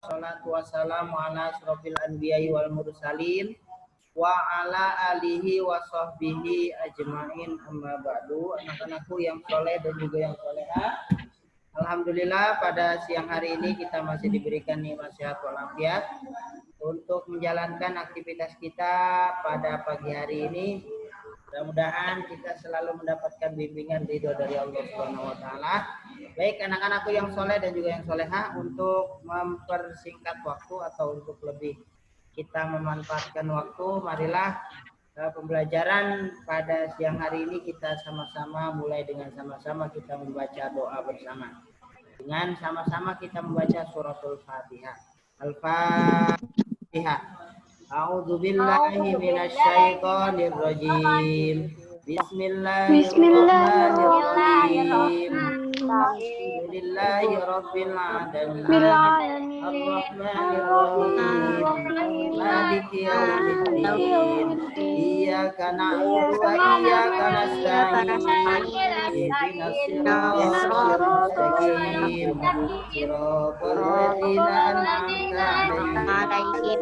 Wassalatu wassalamu ala asrofil anbiya'i wal mursalin wa ala alihi wa sahbihi ajma'in amma ba'du. Anak-anakku yang soleh dan juga yang solehah, alhamdulillah pada siang hari ini kita masih diberikan nikmat sehat walafiat untuk menjalankan aktivitas kita pada pagi hari ini. Mudah-mudahan kita selalu mendapatkan bimbingan ridho dari Allah Subhanahu wa taala. Baik anak-anakku yang soleh dan juga yang solehah, untuk mempersingkat waktu atau untuk lebih kita memanfaatkan waktu, marilah pembelajaran pada siang hari ini kita sama-sama mulai dengan sama-sama kita membaca doa bersama. Dengan sama-sama kita membaca suratul Fatihah. Al-Fatihah. A'udzu billahi minasyaitonir rajim. Bismillahirrahmanirrahim. Alhamdulillahi rabbil alamin. Arrahmanirrahim. Maliki yaumiddin. Iyyaka na'budu wa iyyaka nasta'in. Ihdinas siratal mustaqim. Siratal ladzina an'amta 'alaihim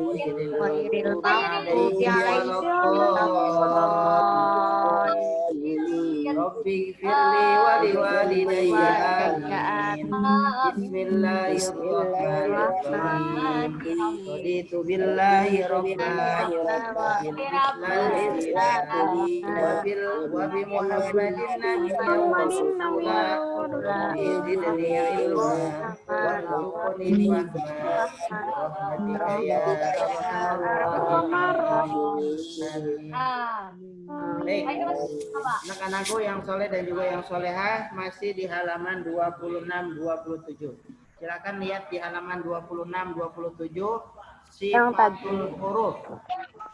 ghairil maghdubi 'alaihim. Rabbi firli wa liwalidayya amin. Bismillahirrahmanirrahim. Raditu billahi rabban wa bi Muhammadin nabiyyan wa rasulah. Zidni ilma warzuqni fahma rahmatika ya arhamar rahimin. Baik, anak-anakku yang soleh dan juga yang solehah, masih di halaman 26-27. Silakan lihat di halaman 26-27 sifatul huruf.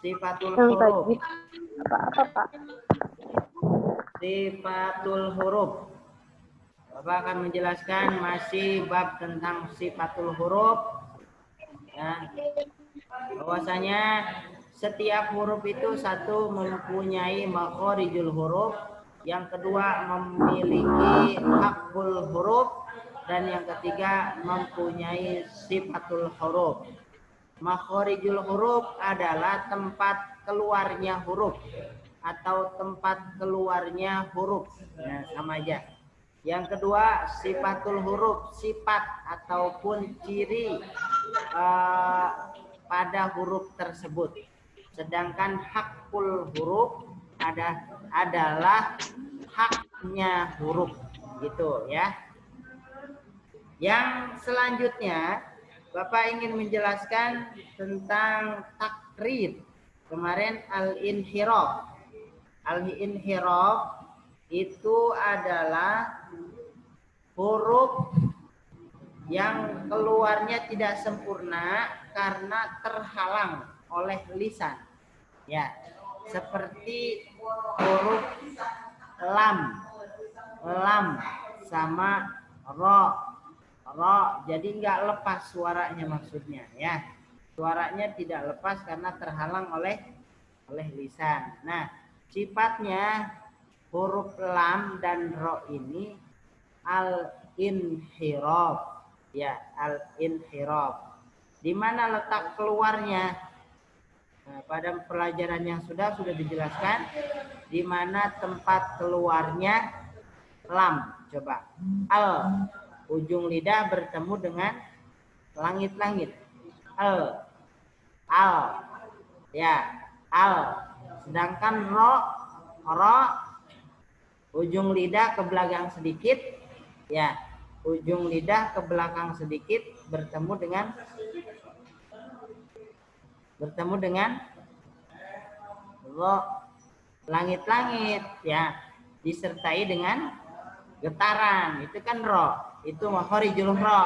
Sifatul huruf. Sifatul huruf. Bapak akan menjelaskan masih bab tentang sifatul huruf. Ya. Bahwasanya setiap huruf itu satu mempunyai makhorijul huruf, yang kedua memiliki hakul huruf, dan yang ketiga mempunyai sifatul huruf. Makhorijul huruf adalah tempat keluarnya huruf atau tempat keluarnya huruf. Nah, sama aja. Yang kedua sifatul huruf, sifat ataupun ciri pada huruf tersebut. Sedangkan hakul huruf adalah haknya huruf, gitu ya. Yang selanjutnya Bapak ingin menjelaskan tentang takrir. Kemarin al-inhiraf. Al-inhiraf itu adalah huruf yang keluarnya tidak sempurna karena terhalang oleh lisan. Ya, seperti huruf lam sama ro. Jadi nggak lepas suaranya, maksudnya ya. Suaranya tidak lepas karena terhalang oleh lisan. Nah, sifatnya huruf lam dan ro ini al-inhiraf. Ya, al-inhiraf. Di mana letak keluarnya? Nah, pada pelajaran yang sudah dijelaskan di mana tempat keluarnya lam. Coba. Al, ujung lidah bertemu dengan langit-langit. Al, ya, al. Sedangkan ro, ujung lidah ke belakang sedikit, ya, ujung lidah ke belakang sedikit bertemu dengan ro, langit-langit, ya, disertai dengan getaran, itu kan ro, itu makhorijul ro.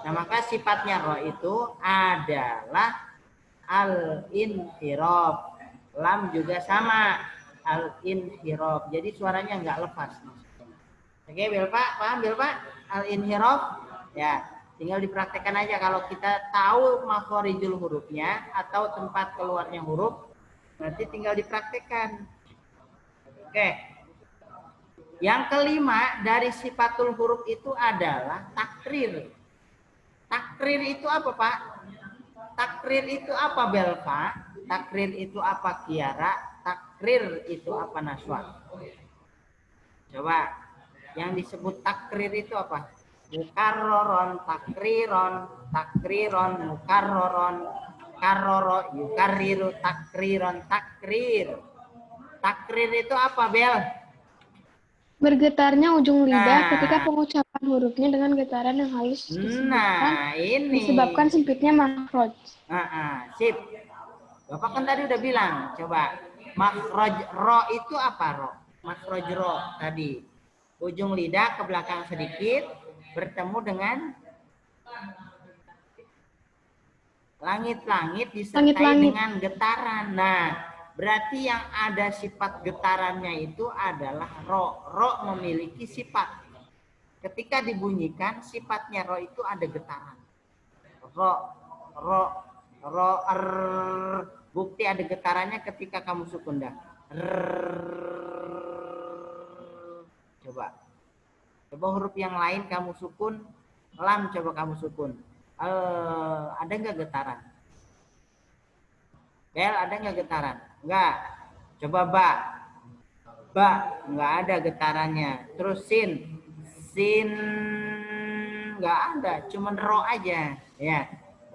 Nah, maka sifatnya ro itu adalah al-inhiraf. Lam juga sama, al-inhiraf. Jadi suaranya nggak lepas. Oke, Pak, paham Pak? Al-inhiraf, ya. Tinggal dipraktekkan aja. Kalau kita tahu makhorijul hurufnya atau tempat keluarnya huruf, nanti tinggal dipraktekkan. Oke. Yang kelima dari sifatul huruf itu adalah takrir. Takrir itu apa, Pak? Takrir itu apa Belva? Takrir itu apa Kiara? Takrir itu apa Naswa? Coba, yang disebut takrir itu apa? Mukarroron, takriron, mukarroron, karroro, yukarriru, takriron, takrir. Takrir itu apa Bel? Bergetarnya ujung lidah ketika pengucapan hurufnya dengan getaran yang halus disebabkan sempitnya makhraj. Sip. Bapak kan tadi udah bilang, coba makhraj ro itu apa ro? Makhraj ro tadi ujung lidah ke belakang sedikit bertemu dengan langit-langit disertai dengan getaran. Nah, berarti yang ada sifat getarannya itu adalah ro. Ro memiliki sifat. Ketika dibunyikan, sifatnya ro itu ada getaran. Ro, bukti ada getarannya ketika kamu sukun dah. Coba huruf yang lain kamu sukun. Lam coba kamu sukun. Ada nggak getaran? Bel, ada nggak getaran? Nggak. Coba ba, nggak ada getarannya. Terus sin nggak ada, cuman ro aja. Ya,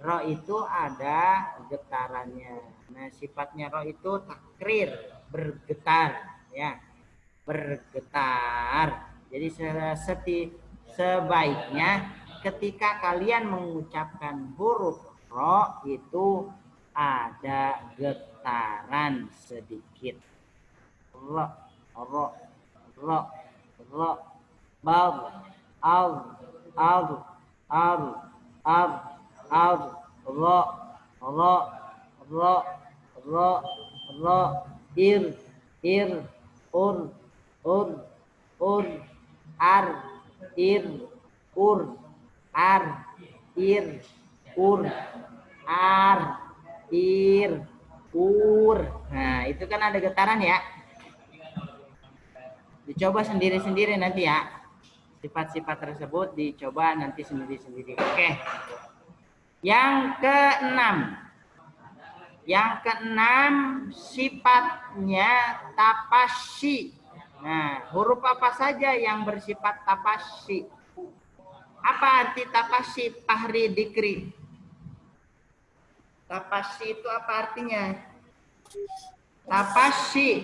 ro itu ada getarannya. Nah, sifatnya ro itu takrir, bergetar, ya, bergetar. Jadi sebaiknya ketika kalian mengucapkan huruf ro itu ada getaran sedikit. Ro, bal, al, ro, ir, ur, ar, ir, Nah, itu kan ada getaran ya. Dicoba sendiri-sendiri nanti ya. Sifat-sifat tersebut dicoba nanti sendiri-sendiri. Oke. Yang keenam sifatnya tapasyi. Nah, huruf apa saja yang bersifat tapasyi? Apa arti tapasyi? Tahri dikri. Tapasyi itu apa artinya? Tapasyi.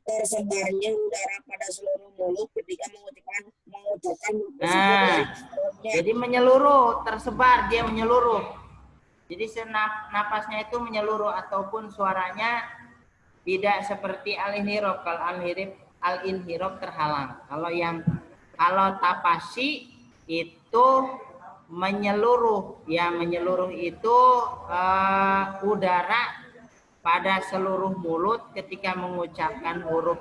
Tersebarnya udara pada seluruh mulut ketika mengucapkan jadi menyeluruh, tersebar, dia menyeluruh. Jadi napasnya itu menyeluruh ataupun suaranya tidak seperti al-inhirab. Kalau al-inhirab terhalang. Kalau tapasyi itu menyeluruh, ya menyeluruh itu udara pada seluruh mulut ketika mengucapkan huruf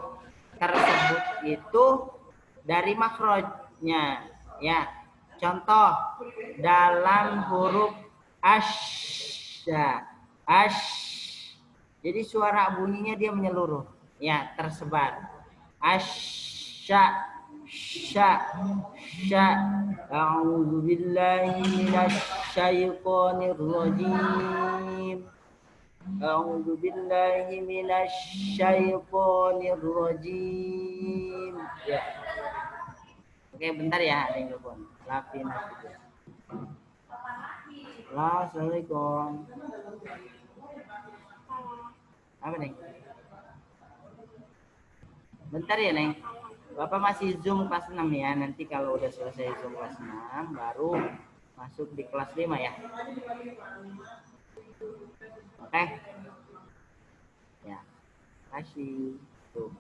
tersebut itu dari makhrajnya, ya. Contoh dalam huruf asya, jadi suara bunyinya dia menyeluruh, ya, tersebar. Asya, a'udzu billahi minasyaitonir rajim. A'udzu billahi minasyaitonir rajim. Ya. Oke, bentar ya, ada yang telepon. Lapin. Assalamualaikum. Apa nih? Bentar ya, Neng. Bapak masih Zoom kelas 6 ya. Nanti kalau udah selesai Zoom kelas 6 baru masuk di kelas 5 ya. Oke. Ya. Kasih. Tuh.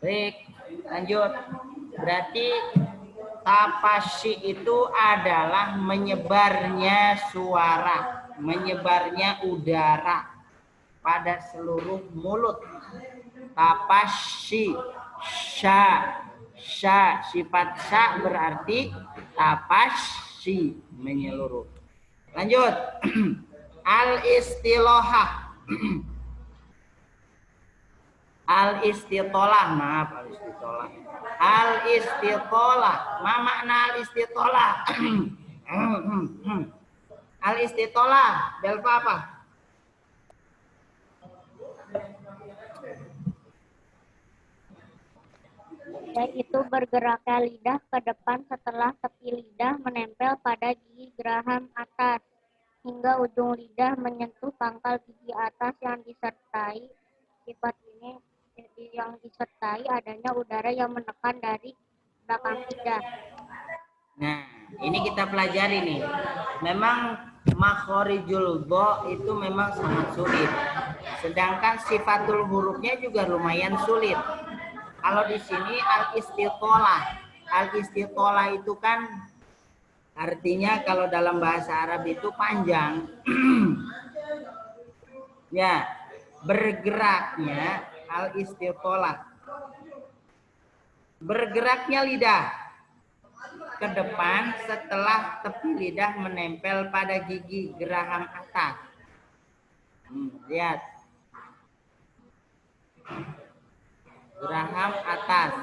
Baik, lanjut. Berarti tapasyi itu adalah menyebarnya suara, menyebarnya udara pada seluruh mulut. Tapasyi, sifat sya berarti tapasyi, menyeluruh. Lanjut. Al-istilahah. Al-istitolah, maaf, al-istitolah. Al-istitolah, ma makna al-istitolah? Al-istitolah, belva apa? Yaitu bergeraknya lidah ke depan setelah tepi lidah menempel pada gigi geraham atas hingga ujung lidah menyentuh pangkal gigi atas yang disertai sifat ini yang disertai adanya udara yang menekan dari belakang lidah. Nah, ini kita pelajari nih. Memang makhorijul bo itu memang sangat sulit. Sedangkan sifatul hurufnya juga lumayan sulit. Kalau di sini al-istitolah. Al-istitolah itu kan artinya kalau dalam bahasa Arab itu panjang. Ya, bergeraknya al-istitolah. Bergeraknya lidah ke depan setelah tepi lidah menempel pada gigi geraham atas. Lihat. Geraham atas.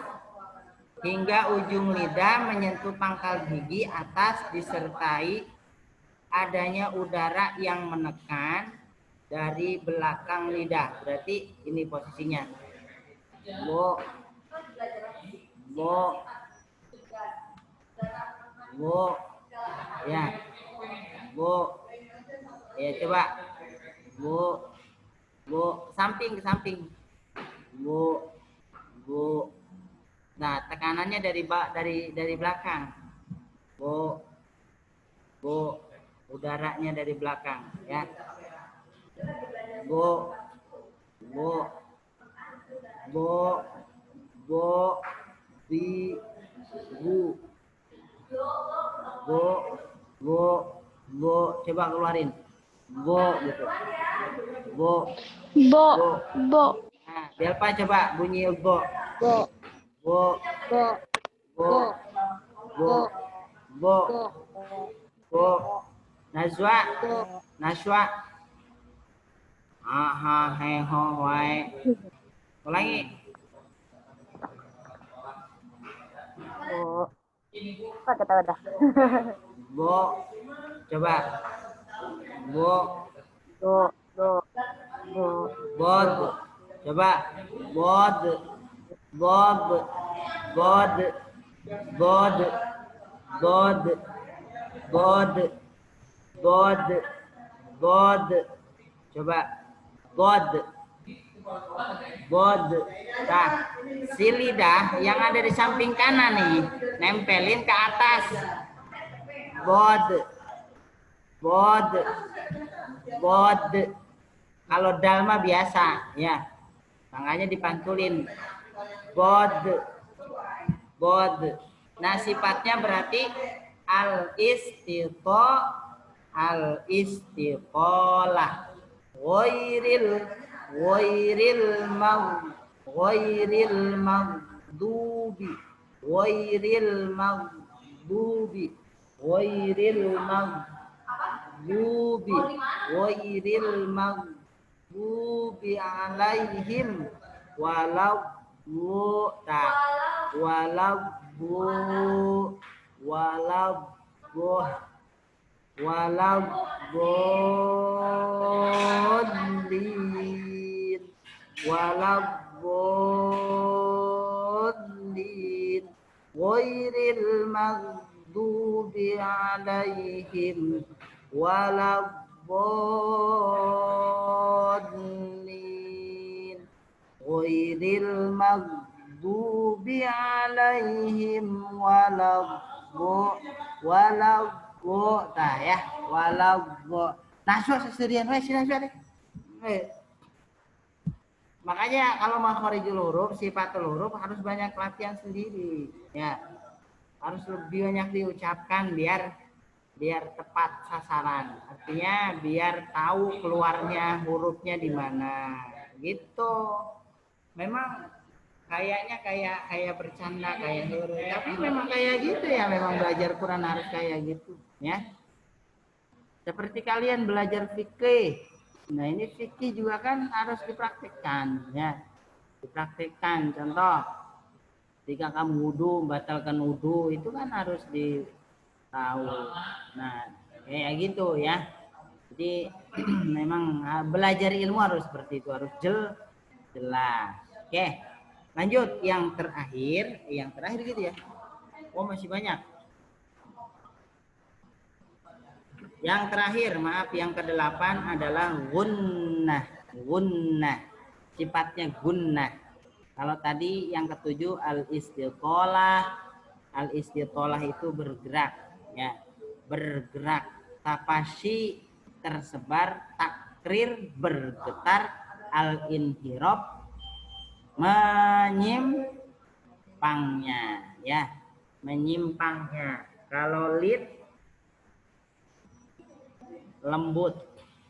Hingga ujung lidah menyentuh pangkal gigi atas disertai adanya udara yang menekan dari belakang lidah. Berarti ini posisinya. Bo. Ya. Bo. Ya, coba. Bo. Samping ke samping. Bo. Nah, tekanannya dari belakang. Bo. Udaranya dari belakang, ya. Bo. Bi. Bu. Bo. Coba keluarin. Bo gitu. Bo. Nah, Delpa coba bunyi bo. Bo. Najwa. He ho wae. Ulangi. Kata udah. Bo. Coba. Bo. Bod. Coba. Bod. Coba. Bod. Nah, si lidah yang ada di samping kanan nih, nempelin ke atas. Bod. Kalau dal mah biasa, ya. Makanya dipantulin. Bod. Nah, sifatnya berarti al-istiqolah. Ghairil maghdubi. Alaihim waladdallin ghairil maghdubi alaihim waladdallin ghairil maghdubi alaihim Naswa seserian we sini deh. Makanya kalau makhorijul huruf, sifatul huruf harus banyak latihan sendiri, ya. Harus lebih banyak diucapkan biar tepat sasaran. Artinya biar tahu keluarnya hurufnya di mana. Gitu. Memang kayaknya kayak bercanda kayak huruf, tapi memang kayak gitu ya, memang belajar Quran harus kayak gitu, ya. Seperti kalian belajar fikih. Nah, ini fikih juga kan harus dipraktikkan, ya. dipraktikkan. Contoh, ketika kamu wudhu, batalkan wudhu, itu kan harus ditahu. Nah, kayak gitu ya. Jadi memang belajar ilmu harus seperti itu, harus jelas. Oke, lanjut yang terakhir gitu ya. Oh, masih banyak. Yang terakhir, maaf, yang ke-8 adalah gunnah. Gunnah. Sifatnya gunnah. Kalau tadi yang ke-7 al-istiqolah. Al-istiqolah itu bergerak, ya. Bergerak. Tapasyi tersebar, takrir bergetar, al-inhirab menyimpangnya, ya. Menyimpangnya. Kalau lid lembut.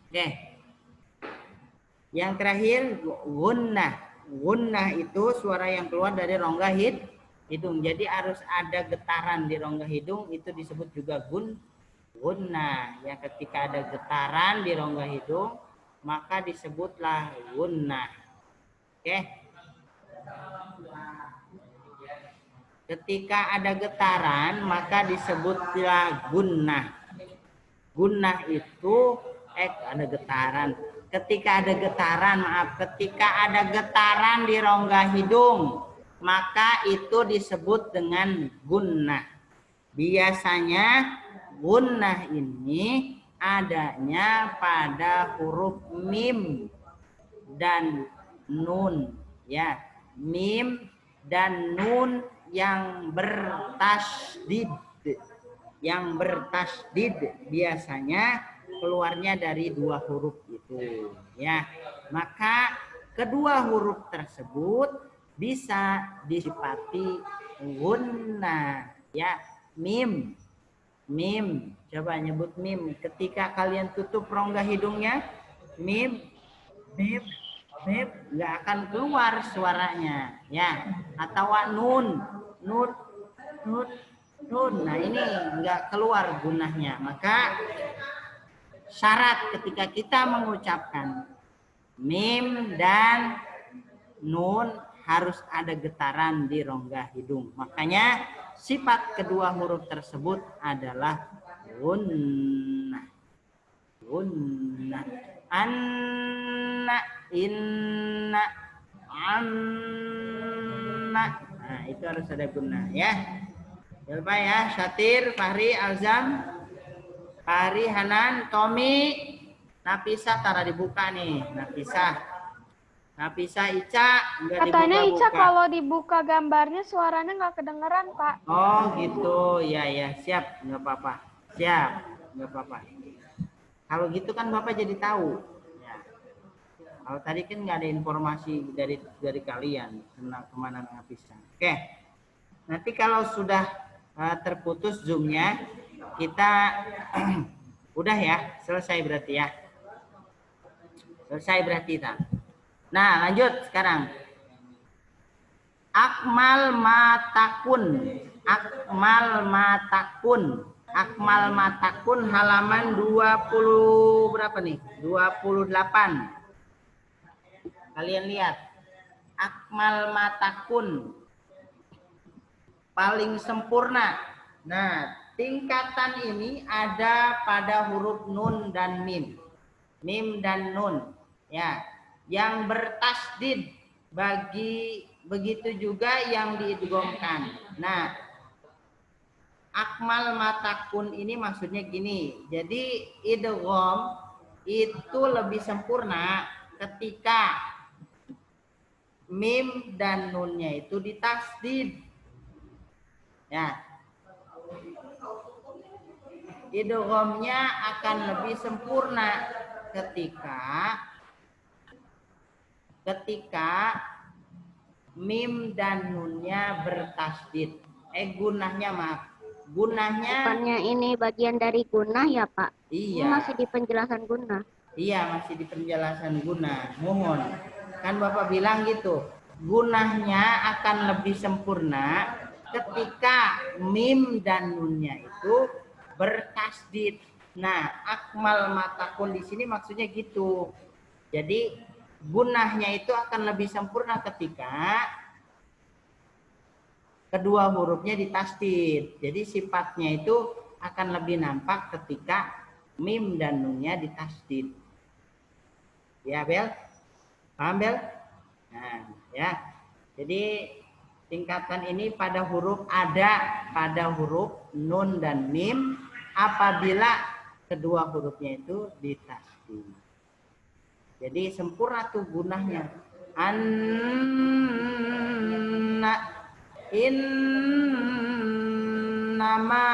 Oke. Yang terakhir gunnah. Gunnah itu suara yang keluar dari rongga hidung. Jadi harus ada getaran di rongga hidung, itu disebut juga gunnah. Ya, ketika ada getaran di rongga hidung, maka disebutlah gunnah. Oke. Ketika ada getaran, maka disebutlah gunnah. Gunnah itu ada getaran. Ketika ada getaran di rongga hidung, maka itu disebut dengan gunnah. Biasanya gunnah ini adanya pada huruf mim dan nun, ya. Mim dan nun yang bertasdid. Yang bertasdid biasanya keluarnya dari 2 huruf itu, ya. Maka kedua huruf tersebut bisa disifati gunnah, ya. Mim, coba nyebut mim. Ketika kalian tutup rongga hidungnya, mim nggak akan keluar suaranya, ya. Atau nun. Nah, ini nggak keluar gunnahnya. Maka syarat ketika kita mengucapkan mim dan nun harus ada getaran di rongga hidung. Makanya sifat kedua huruf tersebut adalah gunnah. Gunnah. Anna, inna, anna. Nah, itu harus ada gunnah, ya. Siapa ya? Syatir, Fahri, Alzam, Fahri, Hanan, Tommy, Nafisa, tara dibuka nih. Nafisa, Ica, enggak dibuka. Katanya Ica kalau dibuka gambarnya suaranya nggak kedengeran, Pak. Oh gitu, ya, siap, nggak apa-apa. Siap, nggak apa-apa. Kalau gitu kan Bapak jadi tahu. Ya. Kalau tadi kan nggak ada informasi dari kalian tentang kemana Nafisa. Oke, nanti kalau sudah terputus zoomnya, kita udah ya, selesai berarti ya. Selesai berarti kita. Nah, lanjut sekarang. Akmal matakun halaman 20 berapa nih? 28. Kalian lihat. Akmal matakun paling sempurna. Nah, tingkatan ini ada pada huruf nun dan mim. Mim dan nun, ya. Yang bertasdid, begitu juga yang diidghamkan. Nah, akmal matakun ini maksudnya gini. Jadi idgham itu lebih sempurna ketika mim dan nunnya itu ditasdid. Ya, idghamnya akan lebih sempurna ketika mim dan nunnya bertasdid. Gunnahnya maaf. Gunnahnya. Bukannya ini bagian dari gunnah ya, Pak? Iya. Ini masih di penjelasan gunnah. Iya, masih di penjelasan gunnah. Mohon. Kan Bapak bilang gitu. Gunnahnya akan lebih sempurna ketika mim dan nunnya itu bertasdid. Nah, akmal matakun di sini maksudnya gitu. Jadi gunahnya itu akan lebih sempurna ketika kedua hurufnya ditasdid. Jadi sifatnya itu akan lebih nampak ketika mim dan nunnya ditasdid. Ya, Bel? Paham, Bel? Nah, ya. Jadi tingkatan ini pada huruf nun dan mim apabila kedua hurufnya itu ditasdid. Jadi sempurna tuh gunahnya. Innama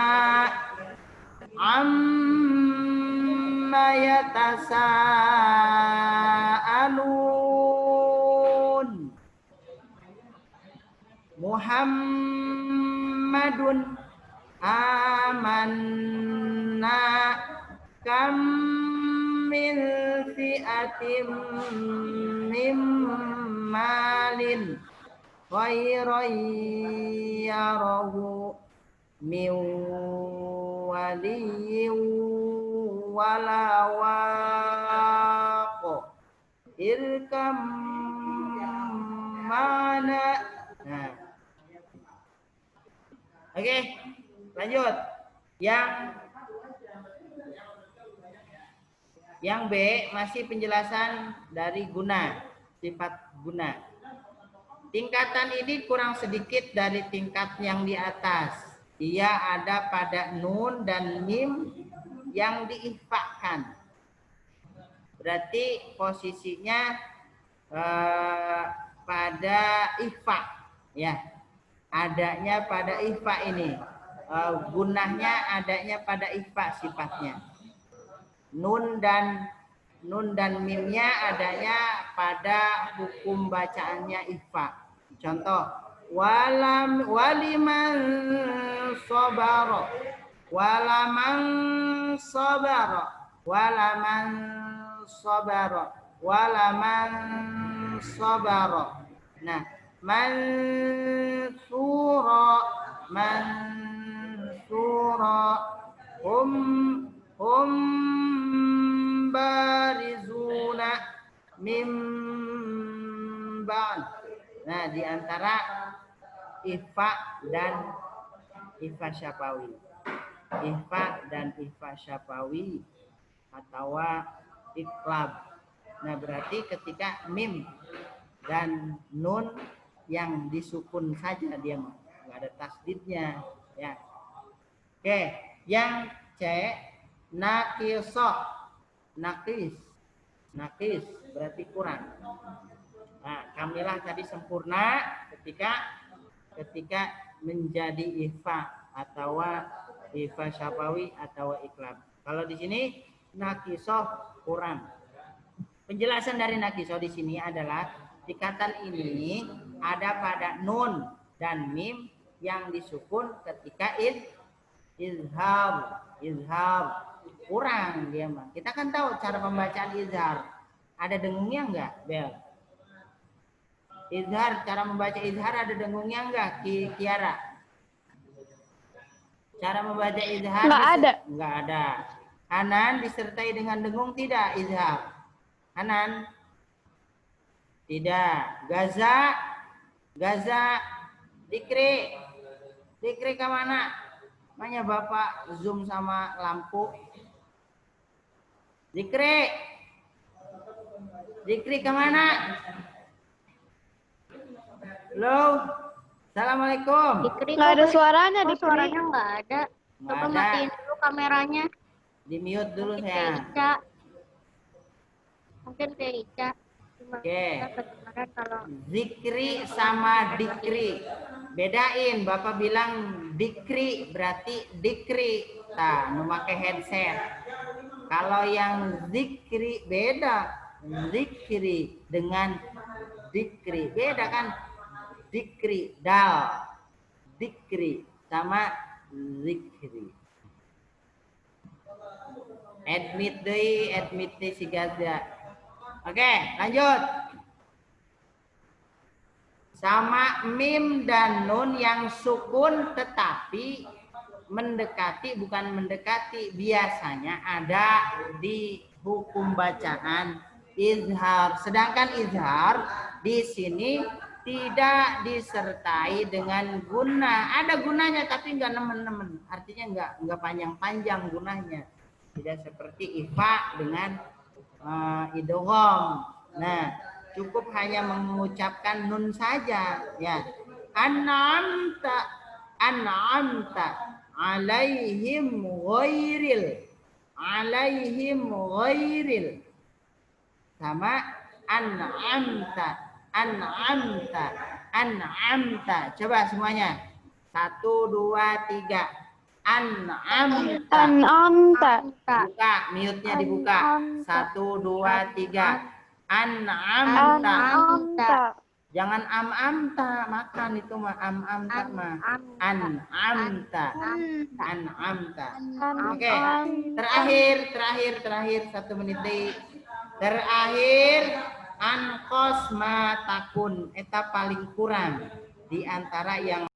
amma yatasaalun Muhammadun amanna kam min fi'atin mim malin khairan yarahu min waliyyin wala waqo irkam mana. Nah, oke, lanjut. Yang B masih penjelasan dari guna, sifat guna. Tingkatan ini kurang sedikit dari tingkat yang di atas. Ia ada pada nun dan mim yang diikhfakan. Berarti posisinya pada ikhfa, ya. Adanya pada ikhfa ini. Gunahnya adanya pada ikhfa sifatnya. Nun dan mimnya adanya pada hukum bacaannya ikhfa. Contoh, waliman sabara, walaman sabara, walaman sabara, walaman sabara. Nah, mansura hum barizuna mim ba'd. Nah, di antara ikhfa dan ikhfa syafawi. Ikhfa dan ikhfa syafawi atau iqlab. Nah, berarti ketika mim dan nun yang disukun saja, dia nggak ada tasdidnya, ya. Oke, yang C naqiso. Nakis berarti kurang. Nah, kamilah tadi sempurna ketika menjadi ikhfa atau ikhfa syafawi atau iqlab. Kalau di sini naqiso kurang. Penjelasan dari naqiso di sini adalah tingkatan ini ada pada nun dan mim yang disukun ketika izhar kurang dia mah. Kita kan tahu cara pembacaan izhar. Ada dengungnya enggak, Bel? Izhar, cara membaca izhar ada dengungnya enggak, Kiara? Cara membaca izhar enggak ada. Hanan disertai dengan dengung tidak izhar? Hanan? Tidak. Gaza, Dikri ke mana? Makanya Bapak zoom sama lampu. Dikri ke mana? Halo, assalamualaikum. Dikri Nggak ada suaranya, Dikri. Suaranya nggak ada. Coba matiin dulu kameranya. Di mute dulu saya. Mungkin kayak Ica. Oke. Zikri sama dikri. Bedain, Bapak bilang dikri berarti dikri. Nah, memakai headset. Kalau yang zikri beda. Zikri dengan dikri. Beda kan? Dikri, dal. Dikri sama zikri. Admit deh si Gaza. Oke, lanjut. Sama mim dan nun yang sukun tetapi biasanya ada di hukum bacaan izhar. Sedangkan izhar di sini tidak disertai dengan guna. Ada gunanya tapi enggak nemen-nemen. Artinya enggak panjang-panjang gunanya. Tidak seperti ifa dengan idgham. Nah, cukup hanya mengucapkan nun saja ya. An'amta alaihim ghairil sama an'amta. Coba semuanya. 1, 2, 3. An'amta. Buka, mute-nya dibuka. 1, 2, 3. An'amta. Jangan amta makan itu mah amta mah. An'amta. Oke. Terakhir 1 menit deui. Terakhir ankos ma takun eta paling kurang di antara yang